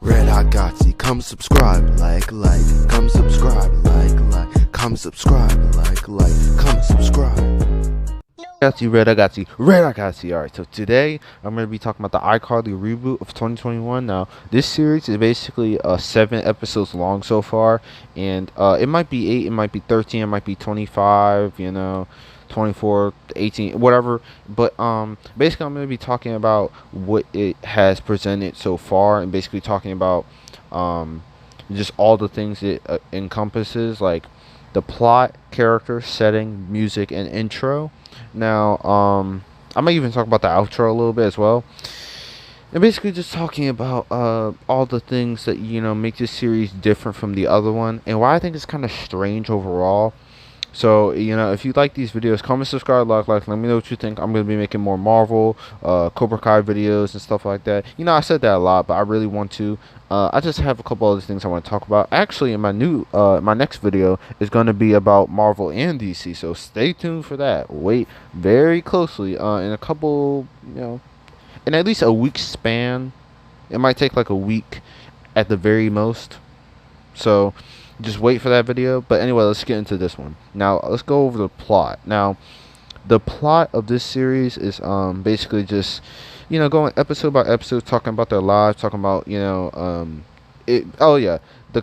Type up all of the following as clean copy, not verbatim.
RedHotGodzy, come subscribe, like, come subscribe, like, come subscribe, like, come subscribe. RedHotGodzy. Alright, so today I'm going to be talking about the iCarly reboot of 2021. Now, this series is basically 7 episodes long so far, and it might be 8, it might be 13, it might be 25, 24, 18, whatever. But basically I'm going to be talking about what it has presented so far, and basically talking about just all the things it encompasses, like the plot, character, setting, music, and intro. Now, I might even talk about the outro a little bit as well. And basically just talking about all the things that, make this series different from the other one, and why I think it's kind of strange overall. So, if you like these videos, comment, subscribe, like, let me know what you think. I'm going to be making more Marvel, Cobra Kai videos and stuff like that. I said that a lot, but I really want to. I just have a couple other things I want to talk about. Actually, in my next video is going to be about Marvel and DC, so stay tuned for that. Wait very closely. In a couple, in at least a week span. It might take like a week at the very most. So just wait for that video. But anyway, let's get into this one. Now, let's go over the plot. Now, the plot of this series is basically just, going episode by episode, talking about their lives, talking about, the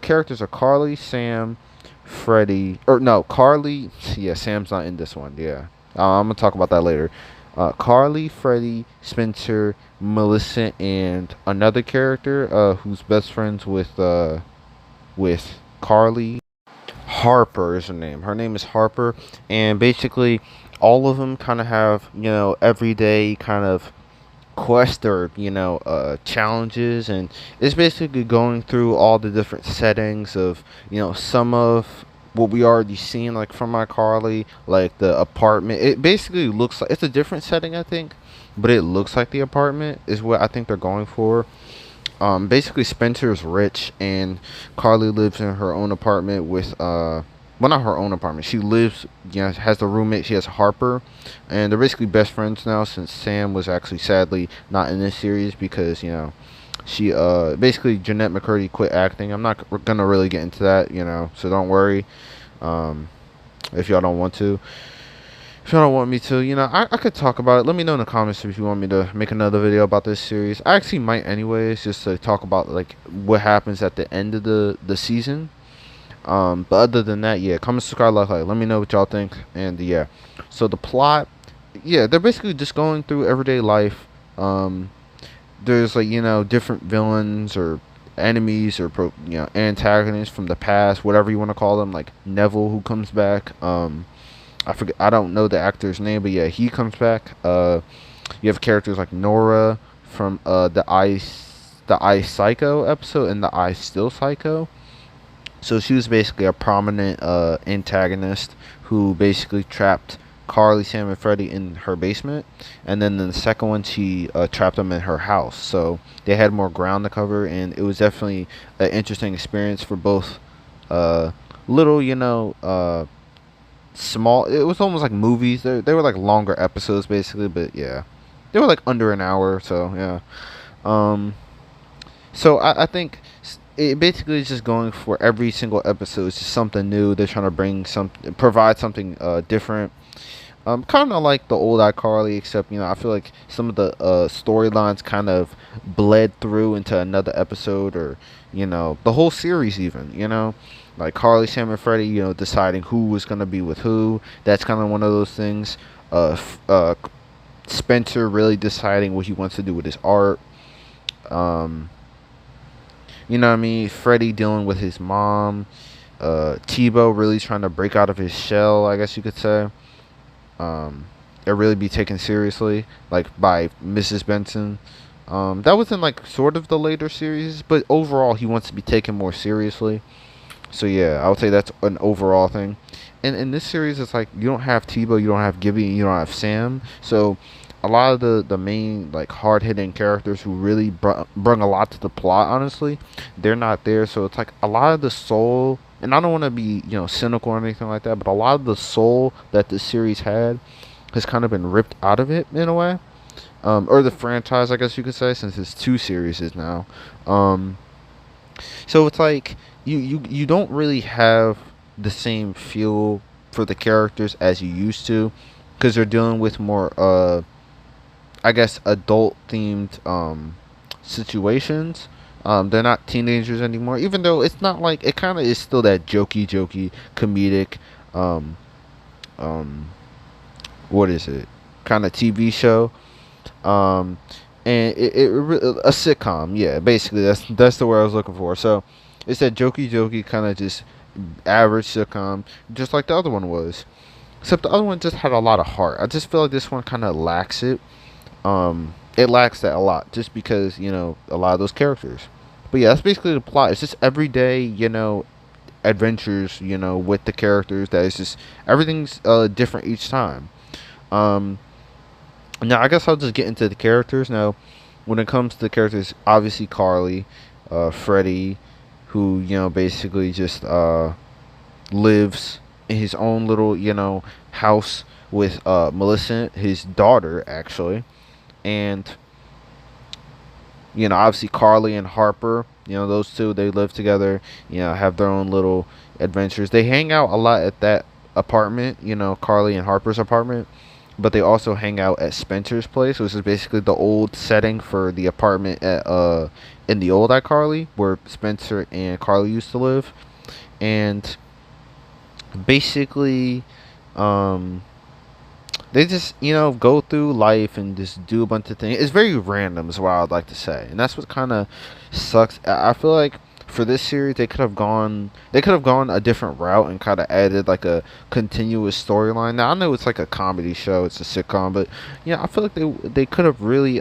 characters are Carly, Sam, Freddie, or no, Carly, yeah, Sam's not in this one, yeah. I'm going to talk about that later. Carly, Freddie, Spencer, Melissa, and another character who's best friends with Carly. Harper is her name. Her name is Harper, and basically all of them kind of have, everyday kind of quest or, challenges, and it's basically going through all the different settings of, some of what we already seen, like from iCarly, like the apartment. It basically looks like it's a different setting, I think, but it looks like the apartment is what I think they're going for. Basically Spencer's rich, and Carly lives in her own apartment with well, not her own apartment, she lives, has the roommate, she has Harper, and they're basically best friends now, since Sam was actually sadly not in this series because she basically Jeanette McCurdy quit acting. I'm not gonna really get into that, so don't worry if y'all don't want to. If you don't want me to, I could talk about it. Let me know in the comments if you want me to make another video about this series. I actually might anyways, just to talk about like what happens at the end of the season. But other than that, yeah, comment, subscribe, like, let me know what y'all think. And yeah, so the plot, yeah, they're basically just going through everyday life. There's like, different villains or enemies or antagonists from the past, whatever you want to call them, like Neville, who comes back. I forget. I don't know the actor's name, but yeah, he comes back. You have characters like Nora from the I Psycho episode and the I Still Psycho. So she was basically a prominent antagonist who basically trapped Carly, Sam, and Freddie in her basement, and then in the second one she trapped them in her house. So they had more ground to cover, and it was definitely an interesting experience for both little, small. It was almost like movies. They were like longer episodes basically, but yeah, they were like under an hour. So yeah, so I think it basically is just going for every single episode. It's just something new. They're trying to provide something different. Kind of like the old iCarly, except I feel like some of the storylines kind of bled through into another episode, or the whole series even. Like Carly, Sam, and Freddie, deciding who was going to be with who. That's kind of one of those things. Spencer really deciding what he wants to do with his art. You know what I mean? Freddie dealing with his mom. Tebow really trying to break out of his shell, I guess you could say. It really be taken seriously, like by Mrs. Benson. That was in like sort of the later series, but overall he wants to be taken more seriously. So yeah, I would say that's an overall thing. And in this series, it's like you don't have Tebow, you don't have Gibby, you don't have Sam. So a lot of the main like hard-hitting characters who really bring a lot to the plot, honestly, they're not there. So it's like a lot of the soul, and I don't want to be cynical or anything like that, but a lot of the soul that the series had has kind of been ripped out of it in a way. or the franchise, I guess you could say, since it's two series now. Um, so it's like you don't really have the same feel for the characters as you used to, because they're dealing with more I guess adult themed situations. They're not teenagers anymore, even though it's not like it kind of is still that jokey comedic um um what is it, kind of TV show, um and a sitcom, yeah, basically that's the word I was looking for. So it's that jokey kind of just average sitcom, just like the other one was, except the other one just had a lot of heart. I just feel like this one kind of lacks it. It lacks that a lot, just because a lot of those characters. But yeah, that's basically the plot. It's just everyday, adventures, with the characters. That is just everything's different each time. Um, Now I guess I'll just get into the characters now. When it comes to the characters, obviously Carly, Freddie, who basically just lives in his own little house with Melissa, his daughter actually, and obviously Carly and Harper. Those two, they live together. Have their own little adventures. They hang out a lot at that apartment. Carly and Harper's apartment, but they also hang out at Spencer's place, which is basically the old setting for the apartment at in the old iCarly, where Spencer and Carly used to live. And basically, um, they just go through life and just do a bunch of things. It's very random, is what I'd like to say, and that's what kind of sucks. I feel like for this series they could have gone a different route and kind of added like a continuous storyline. Now I know it's like a comedy show, it's a sitcom, but I feel like they could have really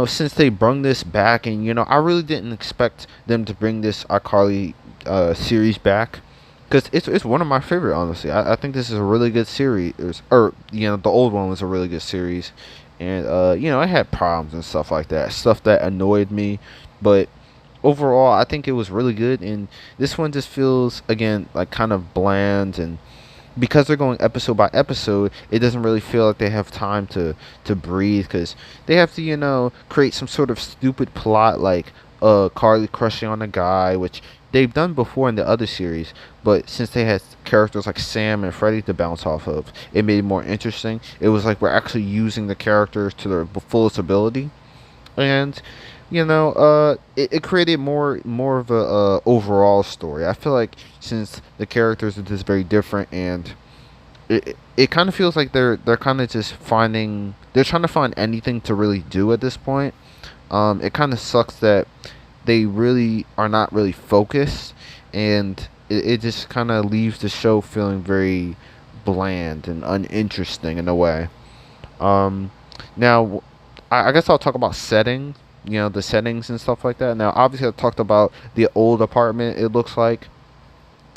since they brung this back, and I really didn't expect them to bring this iCarly series back, because it's one of my favorite, honestly. I think this is a really good series, or the old one was a really good series, and I had problems and stuff like that, stuff that annoyed me, but overall I think it was really good. And this one just feels, again, like kind of bland, and because they're going episode by episode, it doesn't really feel like they have time to breathe, because they have to create some sort of stupid plot, like Carly crushing on a guy, which they've done before in the other series, but since they had characters like Sam and Freddy to bounce off of, it made it more interesting. It was like we're actually using the characters to their fullest ability, and it created more of a overall story. I feel like since the characters are just very different, and it kind of feels like they're kind of just they're trying to find anything to really do at this point. It kind of sucks that they really are not really focused, and it just kind of leaves the show feeling very bland and uninteresting in a way. um Now, I guess I'll talk about setting, the settings and stuff like that. Now, obviously, I talked about the old apartment, it looks like,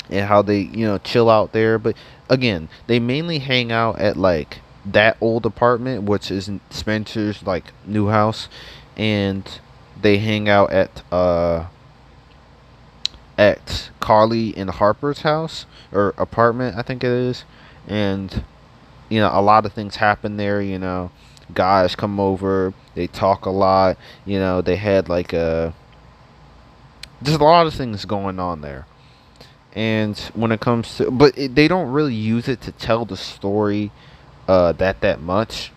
and how they, chill out there. But again, they mainly hang out at like that old apartment, which is Spencer's like new house, and they hang out at Carly and Harper's house, or apartment, I think it is. And a lot of things happen there. Guys come over, they talk a lot. They had like there's a lot of things going on there. And when it comes to, but they don't really use it to tell the story that much.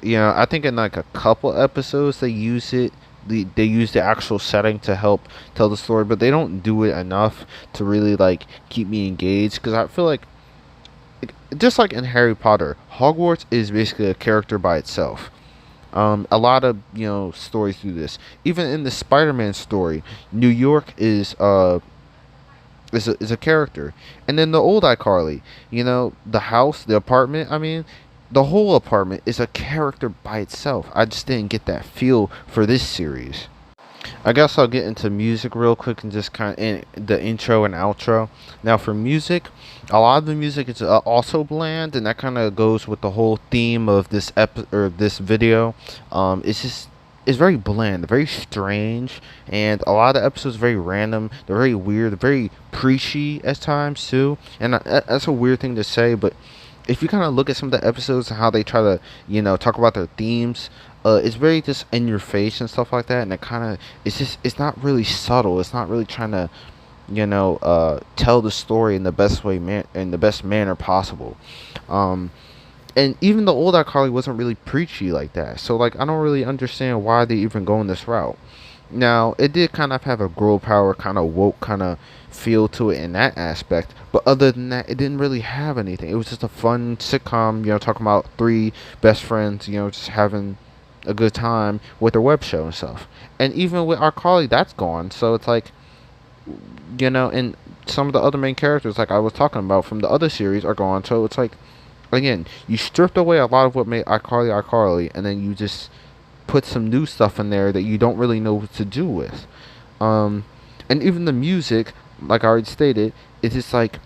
I think in like a couple episodes they use it. They use the actual setting to help tell the story, but they don't do it enough to really like keep me engaged. Because I feel like, just like in Harry Potter, Hogwarts is basically a character by itself. A lot of stories do this. Even in the Spider-Man story, New York is a character. And then the old iCarly, the house, the apartment, I mean, the whole apartment is a character by itself. I just didn't get that feel for this series. I guess I'll get into music real quick and just kind of in the intro and outro. Now, for music, a lot of the music is also bland, and that kind of goes with the whole theme of this video. It's very bland, very strange, and a lot of episodes are very random. They're very weird, very preachy at times too. And that's a weird thing to say, but if you kind of look at some of the episodes and how they try to, talk about their themes, it's very just in your face and stuff like that, and it kind of, it's not really subtle. It's not really trying to, tell the story in the best in the best manner possible. Um, and even the old iCarly wasn't really preachy like that. So like, I don't really understand why they even go in this route. Now, it did kind of have a girl power, kind of woke kind of feel to it in that aspect. But other than that, it didn't really have anything. It was just a fun sitcom, talking about three best friends, just having a good time with their web show and stuff. And even with iCarly, that's gone. So it's like, and some of the other main characters, like I was talking about from the other series, are gone. So it's like, again, you stripped away a lot of what made iCarly, and then you just put some new stuff in there that you don't really know what to do with. Um, and even the music, like I already stated, it's just like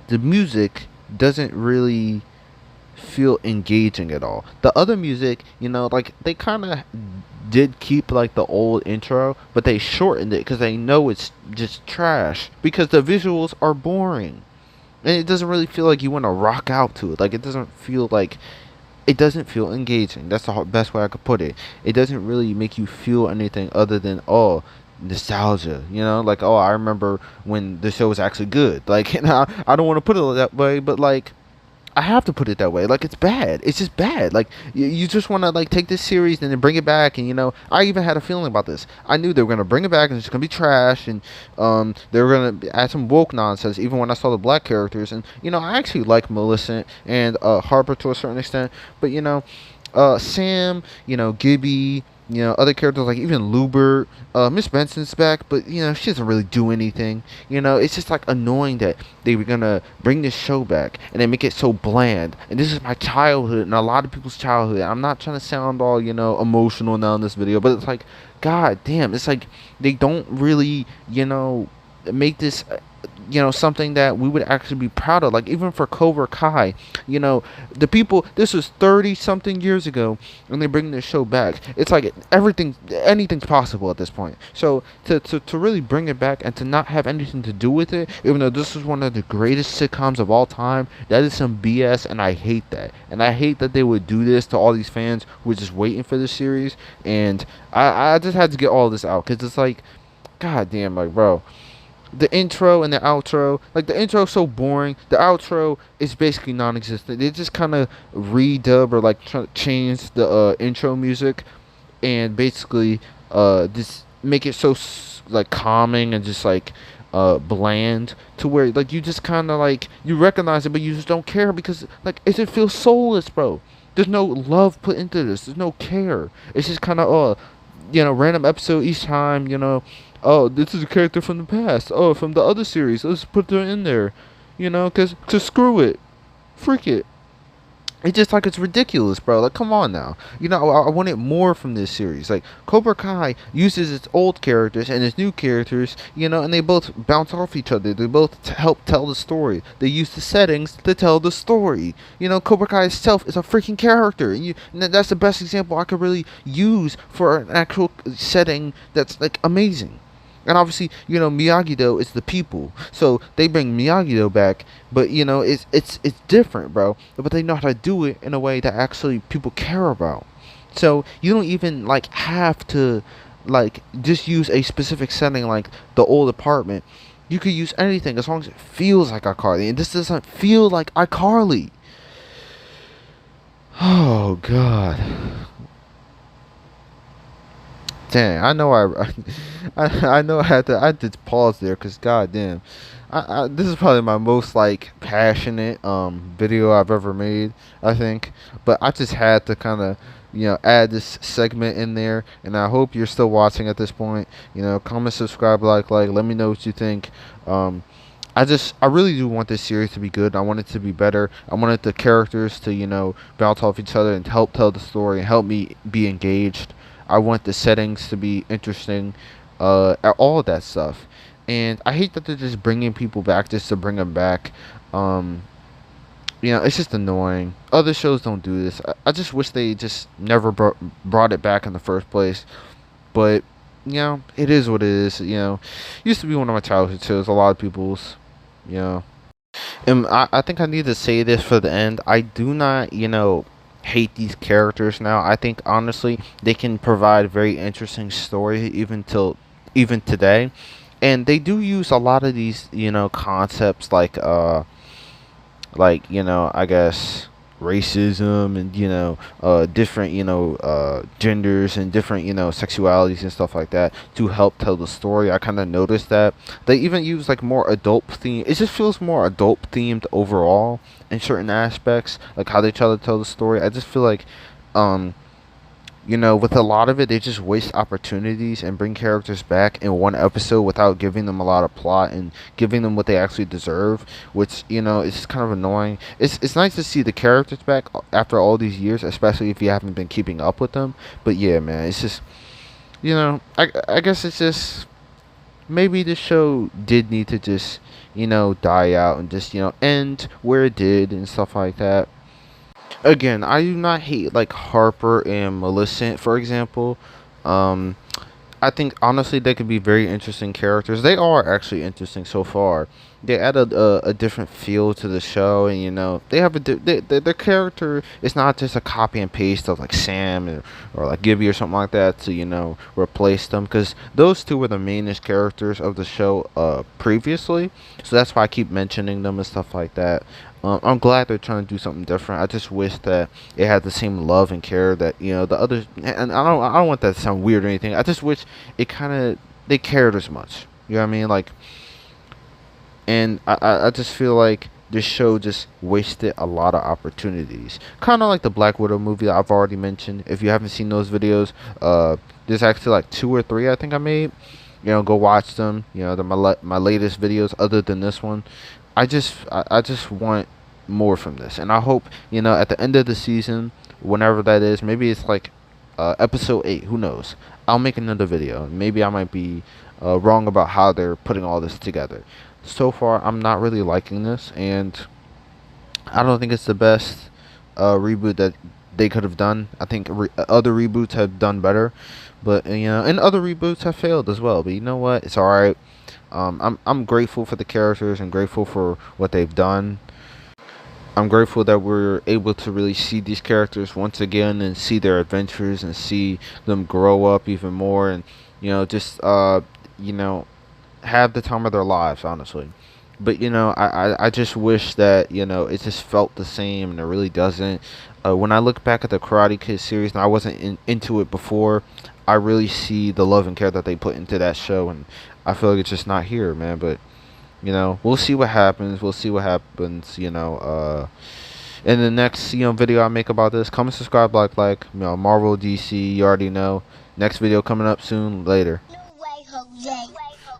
the music doesn't really feel engaging at all. The other music, like they kind of did keep like the old intro, but they shortened it because they know it's just trash because the visuals are boring. And it doesn't really feel like you want to rock out to it. Like it doesn't feel engaging. That's the best way I could put it. It doesn't really make you feel anything other than, oh, nostalgia. Like, oh, I remember when the show was actually good. Like, I don't want to put it that way, but like, I have to put it that way. Like, it's bad. It's just bad. Like, you just want to like take this series and then bring it back. And I even had a feeling about this. I knew they were gonna bring it back and it's gonna be trash. And they were gonna add some woke nonsense. Even when I saw the black characters, and I actually like Millicent and Harper to a certain extent. But Sam, Gibby, other characters like even Lubert, Miss Benson's back, but she doesn't really do anything. It's just like annoying that they were gonna bring this show back and they make it so bland. And this is my childhood and a lot of people's childhood. I'm not trying to sound all emotional now in this video, but it's like, god damn, it's like they don't really make this something that we would actually be proud of. Like even for Cobra Kai, the people, this was 30 something years ago, and they bring this show back. It's like anything's possible at this point. So to really bring it back and to not have anything to do with it, even though this is one of the greatest sitcoms of all time, that is some BS, and I hate that. And I hate that they would do this to all these fans who were just waiting for this series. And I just had to get all this out because it's like, god damn, like, bro, the intro and the outro, like the intro is so boring, the outro is basically non-existent. They just kind of redub or like try to change the intro music and basically just make it so like calming and just like bland, to where like you just kind of like you recognize it but you just don't care because like it feels soulless, bro. There's no love put into this. There's no care. It's just kind of random episode each time. Oh, this is a character from the past. Oh, from the other series. Let's put her in there. Cause screw it, freak it. It's just like it's ridiculous, bro. Like, come on now. I wanted more from this series. Like, Cobra Kai uses its old characters and its new characters, and they both bounce off each other. They both help tell the story. They use the settings to tell the story. Cobra Kai itself is a freaking character. And that's the best example I could really use for an actual setting that's, like, amazing. And obviously, Miyagi-Do is the people. So they bring Miyagi-Do back, but it's different, bro. But they know how to do it in a way that actually people care about. So you don't even like have to like just use a specific setting like the old apartment. You could use anything as long as it feels like iCarly. And this doesn't feel like iCarly. Oh god. Dang, I know I know I had to pause there because goddamn, this is probably my most like passionate video I've ever made, I think. But I just had to kind of add this segment in there, and I hope you're still watching at this point. Comment, subscribe, like. Let me know what you think. I really do want this series to be good. I want it to be better. I wanted the characters to bounce off each other and help tell the story and help me be engaged. I want the settings to be interesting, all of that stuff. And I hate that they're just bringing people back just to bring them back. It's just annoying. Other shows don't do this. I just wish they just never brought it back in the first place. But, it is what it is. Used to be one of my childhood shows. A lot of people's, And I think I need to say this for the end. I do not, hate these characters now. I think honestly they can provide very interesting story even today, and they do use a lot of these, concepts like I guess racism and different genders and different sexualities and stuff like that to help tell the story. I kind of noticed that they even use like more adult theme. It just feels more adult themed overall in certain aspects, like how they try to tell the story. I just feel like um with a lot of it, they just waste opportunities and bring characters back in one episode without giving them a lot of plot and giving them what they actually deserve, which, is just kind of annoying. It's nice to see the characters back after all these years, especially if you haven't been keeping up with them. But yeah, man, it's just, I guess it's just maybe the show did need to just, die out and just, end where it did and stuff like that. Again, I do not hate like Harper and Millicent, for example. Um, I think honestly they could be very interesting characters. They are actually interesting so far. They add a different feel to the show, and they have their character is not just a copy and paste of like Sam or like Gibby or something like that to replace them, because those two were the mainest characters of the show previously. So that's why I keep mentioning them and stuff like that. I'm glad they're trying to do something different. I just wish that it had the same love and care that the others. And I don't want that to sound weird or anything. I just wish it kind of they cared as much. You know what I mean? Like, and I just feel like this show just wasted a lot of opportunities. Kind of like the Black Widow movie I've already mentioned. If you haven't seen those videos, there's actually like 2 or 3 I think I made. Go watch them. They're my latest videos other than this one. I just want more from this, and I hope at the end of the season, whenever that is, maybe it's like episode 8. Who knows? I'll make another video. Maybe I might be wrong about how they're putting all this together. So far, I'm not really liking this, and I don't think it's the best reboot that they could have done. I think other reboots have done better, but and other reboots have failed as well. But you know what? It's all right. I'm grateful for the characters and grateful for what they've done. I'm grateful that we're able to really see these characters once again and see their adventures and see them grow up even more, and just have the time of their lives, honestly. But I just wish that it just felt the same, and it really doesn't. When I look back at the Karate Kid series, and I wasn't into it before, I really see the love and care that they put into that show, and I feel like it's just not here, man. But we'll see what happens. We'll see what happens. In the next video I make about this, comment, subscribe, like Marvel, DC. You already know. Next video coming up soon. Later.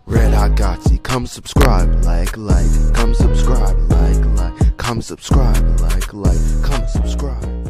RedHotGodzy, come subscribe, come subscribe, come subscribe, come subscribe.